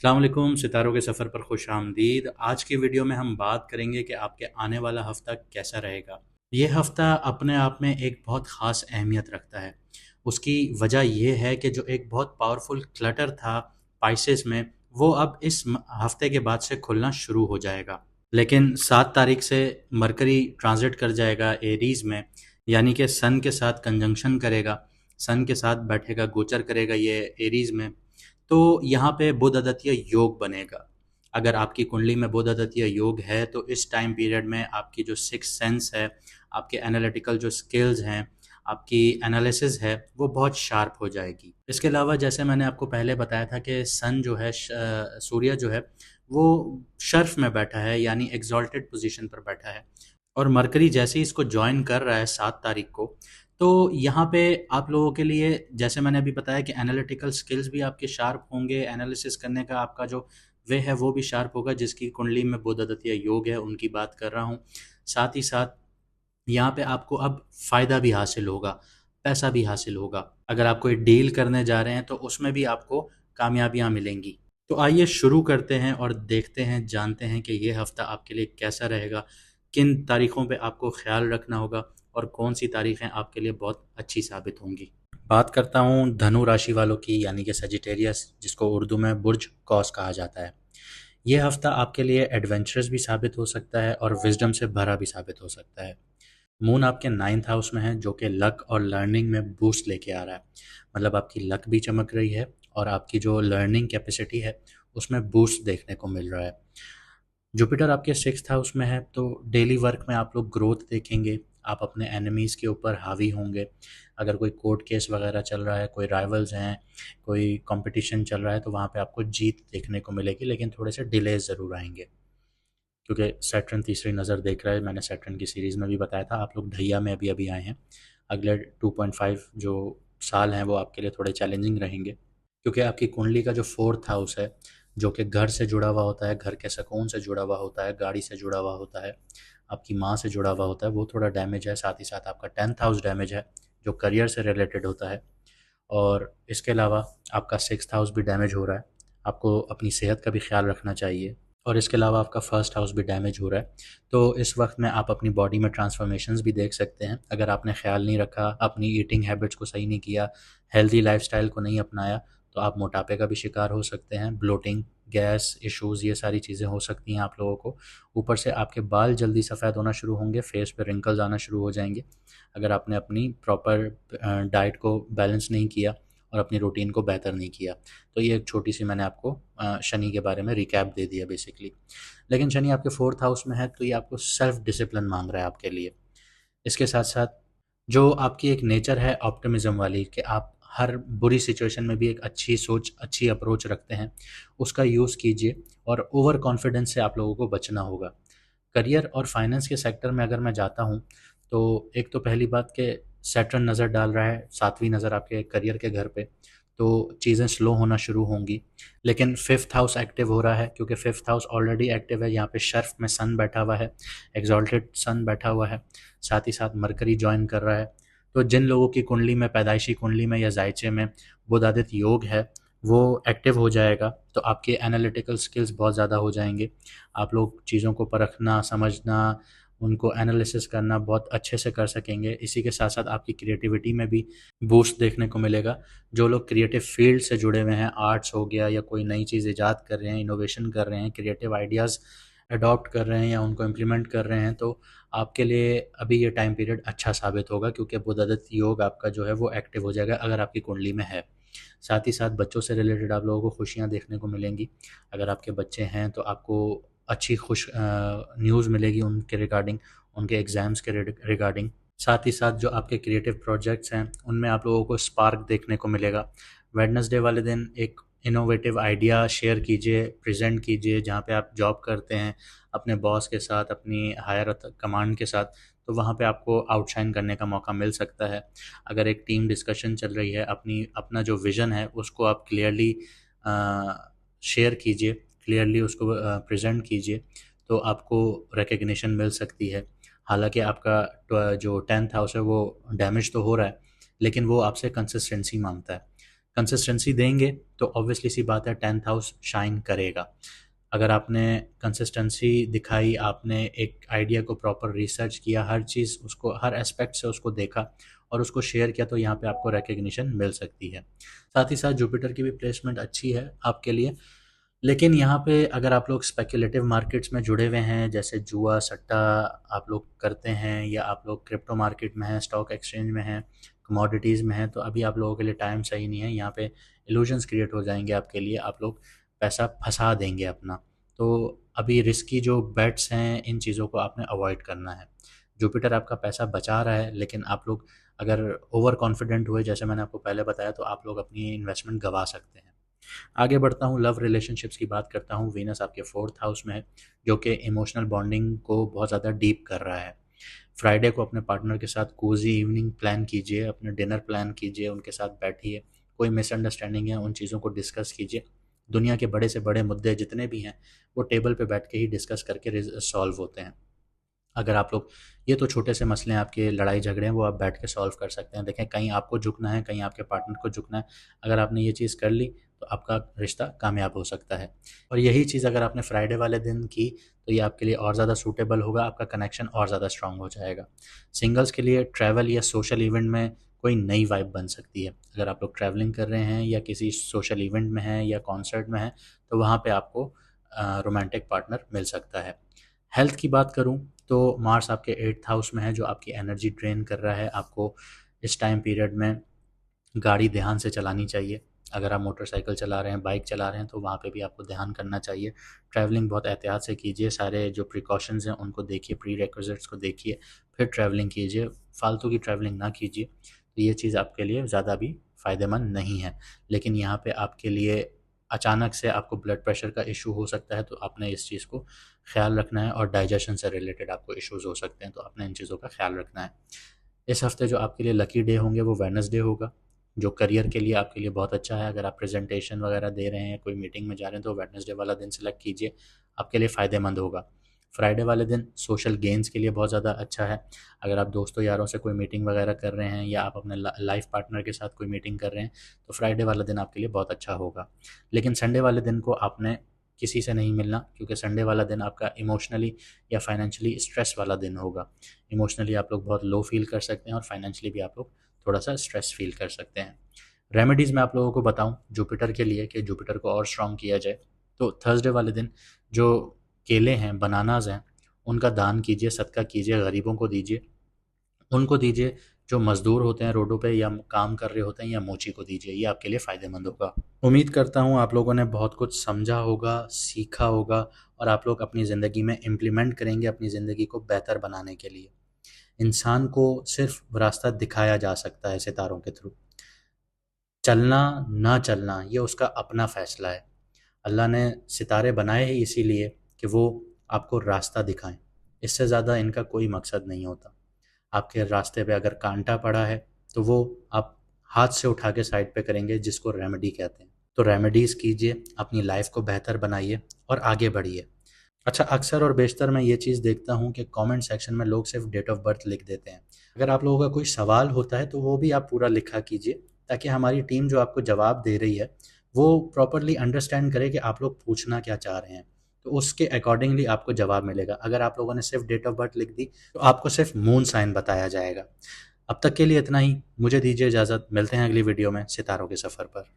अस्सलाम वालेकुम, सितारों के सफ़र पर खुश आमदीद। आज की वीडियो में हम बात करेंगे कि आपके आने वाला हफ़्ता कैसा रहेगा। ये हफ़्ता अपने आप में एक बहुत ख़ास अहमियत रखता है। उसकी वजह ये है कि जो एक बहुत पावरफुल क्लटर था पाइसेस में, वो अब इस हफ़्ते के बाद से खुलना शुरू हो जाएगा। लेकिन 7 तारीख से मरकरी ट्रांज़िट कर जाएगा एरीज़ में, यानी कि सन के साथ कंजंक्शन करेगा, सन के साथ बैठेगा, गोचर करेगा ये एरीज़ में। तो यहाँ पे बुध आदित्य योग बनेगा। अगर आपकी कुंडली में बुध आदित्य योग है तो इस टाइम पीरियड में आपकी जो सिक्स सेंस है, आपके एनालिटिकल जो स्किल्स हैं, आपकी एनालिसिस है, वो बहुत शार्प हो जाएगी। इसके अलावा जैसे मैंने आपको पहले बताया था कि सन जो है सूर्य जो है वो शर्फ में बैठा है, यानी एग्जॉल्टेड पोजीशन पर बैठा है। और मरकरी जैसे ही इसको जॉइन कर रहा है 7 तारीख को, तो यहाँ पे आप लोगों के लिए जैसे मैंने अभी बताया कि एनालिटिकल स्किल्स भी आपके शार्प होंगे, एनालिसिस करने का आपका जो वे है वो भी शार्प होगा। जिसकी कुंडली में बुध आदित्य योग है उनकी बात कर रहा हूँ। साथ ही साथ यहाँ पे आपको अब फ़ायदा भी हासिल होगा, पैसा भी हासिल होगा। अगर आप कोई डील करने जा रहे हैं तो उसमें भी आपको कामयाबियाँ मिलेंगी। तो आइए शुरू करते हैं और देखते हैं, जानते हैं कि ये हफ़्ता आपके लिए कैसा रहेगा, किन तारीख़ों पे आपको ख़्याल रखना होगा और कौन-सी तारीख़ें आपके लिए बहुत अच्छी साबित होंगी। बात करता हूँ धनु राशि वालों की, यानी कि सजिटेरियस, जिसको उर्दू में बुर्ज कौस कहा जाता है। ये हफ़्ता आपके लिए एडवेंचरस भी साबित हो सकता है और विज़डम से भरा भी साबित हो सकता है। मून आपके 9th हाउस में है, जो कि लक और लर्निंग में बूस्ट लेके आ रहा है। मतलब आपकी लक भी चमक रही है और आपकी जो लर्निंग कैपेसिटी है उसमें बूस्ट देखने को मिल रहा है। जुपिटर आपके 6th हाउस में है, तो डेली वर्क में आप लोग ग्रोथ देखेंगे। आप अपने एनिमीज़ के ऊपर हावी होंगे। अगर कोई कोर्ट केस वगैरह चल रहा है, कोई राइवल्स हैं, कोई कंपटीशन चल रहा है, तो वहाँ पे आपको जीत देखने को मिलेगी, लेकिन थोड़े से डिलेज ज़रूर आएंगे, क्योंकि सैटर्न तीसरी नज़र देख रहा है। मैंने सैटर्न की सीरीज़ में भी बताया था। आप लोग ढैया में अभी अभी आए हैं। अगले 2.5 जो साल हैं वो आपके लिए थोड़े चैलेंजिंग रहेंगे, क्योंकि आपकी कुंडली का जो 4th हाउस है, जो कि घर से जुड़ा हुआ होता है, घर के सुकून से जुड़ा हुआ होता है, गाड़ी से जुड़ा हुआ होता है, आपकी माँ से जुड़ा हुआ होता है, वो थोड़ा डैमेज है। साथ ही साथ आपका 10th हाउस डैमेज है, जो करियर से रिलेटेड होता है। और इसके अलावा आपका 6th हाउस भी डैमेज हो रहा है। आपको अपनी सेहत का भी ख्याल रखना चाहिए। और इसके अलावा आपका फर्स्ट हाउस भी डैमेज हो रहा है। तो इस वक्त में आप अपनी बॉडी में ट्रांसफॉर्मेशंस भी देख सकते हैं। अगर आपने ख्याल नहीं रखा, अपनी ईटिंग हैबिट्स को सही नहीं किया, हेल्दी लाइफस्टाइल को नहीं अपनाया, तो आप मोटापे का भी शिकार हो सकते हैं। ब्लोटिंग, गैस इश्यूज़, ये सारी चीज़ें हो सकती हैं आप लोगों को। ऊपर से आपके बाल जल्दी सफ़ेद होना शुरू होंगे, फेस पे रिंकल्स आना शुरू हो जाएंगे, अगर आपने अपनी प्रॉपर डाइट को बैलेंस नहीं किया और अपनी रूटीन को बेहतर नहीं किया। तो ये एक छोटी सी मैंने आपको शनि के बारे में रिकैप दे दिया बेसिकली। लेकिन शनि आपके 4th हाउस में है, तो ये आपको सेल्फ डिसिप्लिन मांग रहा है आपके लिए। इसके साथ साथ जो आपकी एक नेचर है ऑप्टिमिज्म वाली, कि आप हर बुरी सिचुएशन में भी एक अच्छी सोच, अच्छी अप्रोच रखते हैं, उसका यूज़ कीजिए। और ओवर कॉन्फिडेंस से आप लोगों को बचना होगा। करियर और फाइनेंस के सेक्टर में अगर मैं जाता हूँ, तो एक तो पहली बात कि सैटर्न नज़र डाल रहा है, 7वीं नज़र आपके करियर के घर पे, तो चीज़ें स्लो होना शुरू होंगी। लेकिन 5th हाउस एक्टिव हो रहा है, क्योंकि 5th हाउस ऑलरेडी एक्टिव है। यहाँ पे शर्फ में सन बैठा हुआ है, एग्जॉल्टेड सन बैठा हुआ है। साथ ही साथ मरकरी जॉइन कर रहा है। तो जिन लोगों की कुंडली में, पैदाइशी कुंडली में या जायचे में बुध आदित्य योग है, वो एक्टिव हो जाएगा, तो आपके एनालिटिकल स्किल्स बहुत ज़्यादा हो जाएंगे। आप लोग चीज़ों को परखना, समझना, उनको एनालिसिस करना बहुत अच्छे से कर सकेंगे। इसी के साथ साथ आपकी क्रिएटिविटी में भी बूस्ट देखने को मिलेगा। जो लोग क्रिएटिव फील्ड से जुड़े हुए हैं, आर्ट्स हो गया, या कोई नई चीज़ ईजाद कर रहे हैं, इनोवेशन कर रहे हैं, क्रिएटिव आइडियाज़ अडॉप्ट कर रहे हैं या उनको इम्प्लीमेंट कर रहे हैं, तो आपके लिए अभी ये टाइम पीरियड अच्छा साबित होगा, क्योंकि बुध आदित्य योग आपका जो है वो एक्टिव हो जाएगा अगर आपकी कुंडली में है। साथ ही साथ बच्चों से रिलेटेड आप लोगों को खुशियाँ देखने को मिलेंगी। अगर आपके बच्चे हैं तो आपको अच्छी खुश न्यूज़ मिलेगी उनके रिगार्डिंग, उनके एग्ज़ाम्स के रिगार्डिंग। साथ ही साथ जो आपके क्रिएटिव प्रोजेक्ट्स हैं उनमें आप लोगों को स्पार्क देखने को मिलेगा। वेडनेसडे वाले दिन एक इनोवेटिव आइडिया शेयर कीजिए, प्रेजेंट कीजिए, जहाँ पे आप जॉब करते हैं अपने बॉस के साथ, अपनी हायर कमांड के साथ, तो वहाँ पे आपको आउटशाइन करने का मौका मिल सकता है। अगर एक टीम डिस्कशन चल रही है, अपना जो विज़न है उसको आप क्लियरली शेयर कीजिए, क्लियरली उसको प्रेजेंट कीजिए, तो आपको रिकग्निशन मिल सकती है। हालांकि आपका जो 10th हाउस है वो डैमेज तो हो रहा है, लेकिन वो आपसे कंसिस्टेंसी मांगता है। कंसिस्टेंसी देंगे तो ऑब्वियसली सी बात है 10th हाउस शाइन करेगा। अगर आपने कंसिस्टेंसी दिखाई, आपने एक आइडिया को प्रॉपर रिसर्च किया, हर चीज़ उसको हर एस्पेक्ट से उसको देखा और उसको शेयर किया, तो यहाँ पे आपको रिकग्निशन मिल सकती है। साथ ही साथ जुपिटर की भी प्लेसमेंट अच्छी है आपके लिए। लेकिन यहाँ पे अगर आप लोग स्पेक्युलेटिव मार्केट्स में जुड़े हुए हैं, जैसे जुआ सट्टा आप लोग करते हैं, या आप लोग क्रिप्टो मार्केट में हैं, स्टॉक एक्सचेंज में हैं, कमोडिटीज़ में हैं, तो अभी आप लोगों के लिए टाइम सही नहीं है। यहाँ पे इल्यूजन्स क्रिएट हो जाएंगे आपके लिए, आप लोग पैसा फंसा देंगे अपना। तो अभी रिस्की जो बेट्स हैं, इन चीज़ों को आपने अवॉइड करना है। जुपिटर आपका पैसा बचा रहा है, लेकिन आप लोग अगर ओवर कॉन्फिडेंट हुए, जैसे मैंने आपको पहले बताया, तो आप लोग अपनी इन्वेस्टमेंट गंवा सकते हैं। आगे बढ़ता हूँ, लव रिलेशनशिप्स की बात करता हूँ। वीनस आपके 4th हाउस में है, जो कि इमोशनल बॉन्डिंग को बहुत ज़्यादा डीप कर रहा है। फ्राइडे को अपने पार्टनर के साथ कोजी इवनिंग प्लान कीजिए, अपने डिनर प्लान कीजिए, उनके साथ बैठिए, कोई मिसअंडरस्टैंडिंग है उन चीज़ों को डिस्कस कीजिए। दुनिया के बड़े से बड़े मुद्दे जितने भी हैं, वो टेबल पे बैठ के ही डिस्कस करके सॉल्व होते हैं। अगर आप लोग, ये तो छोटे से मसले हैं आपके, लड़ाई झगड़े हैं, वो आप बैठ के सॉल्व कर सकते हैं। देखें, कहीं आपको झुकना है, कहीं आपके पार्टनर को झुकना है। अगर आपने ये चीज़ कर ली तो आपका रिश्ता कामयाब हो सकता है। और यही चीज़ अगर आपने फ्राइडे वाले दिन की, तो ये आपके लिए और ज़्यादा सूटेबल होगा, आपका कनेक्शन और ज़्यादा स्ट्रांग हो जाएगा। सिंगल्स के लिए ट्रैवल या सोशल इवेंट में कोई नई वाइब बन सकती है। अगर आप लोग ट्रैवलिंग कर रहे हैं या किसी सोशल इवेंट में हैं या कॉन्सर्ट में हैं, तो वहाँ पे आपको रोमांटिक पार्टनर मिल सकता है। हेल्थ की बात करूँ तो मार्स आपके 8th हाउस में है, जो आपकी एनर्जी ड्रेन कर रहा है। आपको इस टाइम पीरियड में गाड़ी ध्यान से चलानी चाहिए। अगर आप मोटरसाइकिल चला रहे हैं, बाइक चला रहे हैं, तो वहाँ पे भी आपको ध्यान करना चाहिए। ट्रैवलिंग बहुत एहतियात से कीजिए, सारे जो प्रिकॉशंस हैं उनको देखिए, प्री रिक्विजिट्स को देखिए, फिर ट्रैवलिंग कीजिए। फालतू की ट्रैवलिंग ना कीजिए। तो ये चीज़ आपके लिए ज़्यादा भी फ़ायदेमंद नहीं है। लेकिन यहाँ पे आपके लिए अचानक से आपको ब्लड प्रेशर का इशू हो सकता है, तो आपने इस चीज़ को ख़्याल रखना है, और डाइजेशन से रिलेटेड आपको इश्यूज़ हो सकते हैं, तो आपने इन चीज़ों का ख़्याल रखना है। इस हफ़्ते जो आपके लिए लकी डे होंगे वो वेडनेसडे होगा, जो करियर के लिए आपके लिए बहुत अच्छा है। अगर आप प्रेजेंटेशन वगैरह दे रहे हैं, कोई मीटिंग में जा रहे हैं, तो वेडनेसडे वाला दिन सेलेक्ट कीजिए, आपके लिए फ़ायदेमंद होगा। फ्राइडे वाले दिन सोशल गेन्स के लिए बहुत ज़्यादा अच्छा है। अगर आप दोस्तों यारों से कोई मीटिंग वगैरह कर रहे हैं, या आप अपने लाइफ पार्टनर के साथ कोई मीटिंग कर रहे हैं, तो फ्राइडे वाला दिन आपके लिए बहुत अच्छा होगा। लेकिन संडे वाले दिन को आपने किसी से नहीं मिलना, क्योंकि संडे वाला दिन आपका इमोशनली या फाइनेंशियली स्ट्रेस वाला दिन होगा। इमोशनली आप लोग बहुत लो फील कर सकते हैं, और फाइनेंशियली भी आप लोग थोड़ा सा स्ट्रेस फील कर सकते हैं। रेमेडीज़ मैं आप लोगों को बताऊं जुपिटर के लिए, कि जुपिटर को और स्ट्रॉन्ग किया जाए, तो थर्सडे वाले दिन जो केले हैं, बनानाज हैं, उनका दान कीजिए, सदका कीजिए, गरीबों को दीजिए। उनको दीजिए जो मज़दूर होते हैं रोडों पे, या काम कर रहे होते हैं, या मोची को दीजिए। ये आपके लिए फ़ायदेमंद होगा। उम्मीद करता हूँ आप लोगों ने बहुत कुछ समझा होगा, सीखा होगा, और आप लोग अपनी ज़िंदगी में इम्प्लीमेंट करेंगे, अपनी ज़िंदगी को बेहतर बनाने के लिए। इंसान को सिर्फ रास्ता दिखाया जा सकता है सितारों के थ्रू। चलना ना चलना ये उसका अपना फ़ैसला है। अल्लाह ने सितारे बनाए ही इसीलिए कि वो आपको रास्ता दिखाएं। इससे ज़्यादा इनका कोई मकसद नहीं होता। आपके रास्ते पे अगर कांटा पड़ा है, तो वो आप हाथ से उठा के साइड पे करेंगे, जिसको रेमेडी कहते हैं। तो रेमेडीज़ कीजिए, अपनी लाइफ को बेहतर बनाइए और आगे बढ़िए। अच्छा, अक्सर और बेशतर मैं ये चीज़ देखता हूँ कि कमेंट सेक्शन में लोग सिर्फ डेट ऑफ बर्थ लिख देते हैं। अगर आप लोगों का कोई सवाल होता है, तो वो भी आप पूरा लिखा कीजिए, ताकि हमारी टीम जो आपको जवाब दे रही है, वो प्रॉपरली अंडरस्टैंड करे कि आप लोग पूछना क्या चाह रहे हैं। तो उसके अकॉर्डिंगली आपको जवाब मिलेगा। अगर आप लोगों ने सिर्फ डेट ऑफ बर्थ लिख दी, तो आपको सिर्फ मून साइन बताया जाएगा। अब तक के लिए इतना ही। मुझे दीजिए इजाज़त। मिलते हैं अगली वीडियो में सितारों के सफ़र पर।